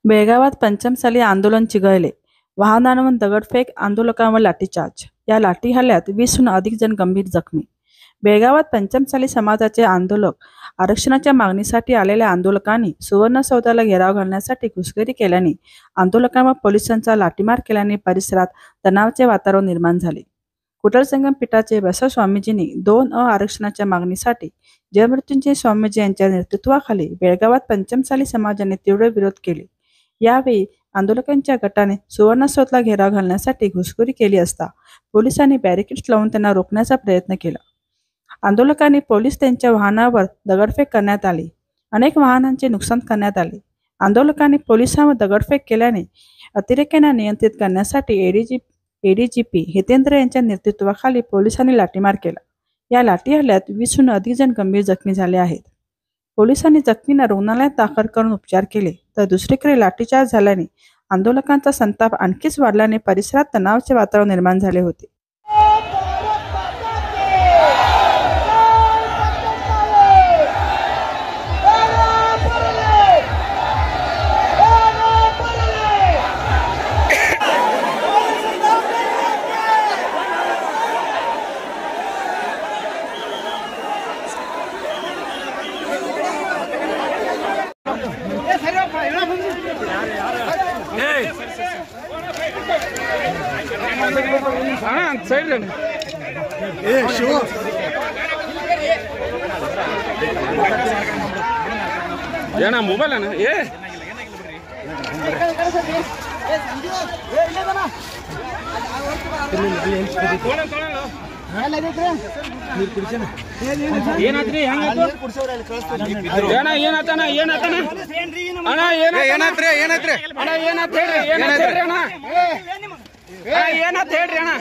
बेळगावात पंचमसाली आंदोलन चिघळले. वाहनांवर दगडफेक, आंदोलकांवर लाठीचार्ज. या लाठी हल्ल्यात 20हून अधिक जण गंभीर जखमी. बेळगावात पंचमसाली समाजाचे आंदोलक आरक्षणाच्या मागणीसाठी आलेल्या आंदोलकांनी सुवर्णसौधाला घेराव घालण्यासाठी घुसखोरी केल्याने आंदोलकांवर पोलिसांचा लाठीमार केल्याने परिसरात तणावाचे वातावरण निर्माण झाले. कुडलसंगम पीठाचे बसव स्वामीजींनी 2A आरक्षणाच्या मागणीसाठी जयमृत्युंजय स्वामीजी यांच्या नेतृत्वाखाली बेळगावात पंचमसाली समाजाने तीव्र विरोध केले. यावेळी आंदोलकांच्या गटाने सुवर्णसौधला घेराव घालण्यासाठी घुसखोरी केली असता पोलिसांनी बॅरिकेड्स लावून त्यांना रोखण्याचा प्रयत्न केला. आंदोलकांनी पोलीस त्यांच्या वाहनावर दगडफेक करण्यात आली. अनेक वाहनांचे नुकसान करण्यात आले. आंदोलकांनी पोलिसांवर दगडफेक केल्याने अतिरेक्यांना नियंत्रित करण्यासाठी एडीजीपी हितेंद्र यांच्या नेतृत्वाखाली पोलिसांनी लाठीमार केला. या लाठी हल्ल्यात 20हून अधिक जण गंभीर जखमी झाले आहेत. पोलिसांनी जखमींना रुग्णालयात दाखल करून उपचार केले, तर दुसरीकडे लाठीचार्ज झाल्याने आंदोलकांचा संताप आणखीच वाढल्याने परिसरात तणावाचे वातावरण निर्माण झाले होते. ಏನ ಮೊಬೈಲ್ ಅಣ್ಣ ಏ ಏನಾತ್ರಿ ಅಣ್ಣ ಏನಾತನ ಏನಾತನ ಅಣ್ಣ ಏನಾತ್ರಿ ಏನಾತ್ರಿ ಅಣ್ಣ ಏನಾತ್ ಹೇಳ್ರಿ ಏನಾತ್ ಹೇಳ್ರಿ ಅಣ್ಣ ಏನಾತ್ ಹೇಳ್ರಿ ಅಣ್ಣ.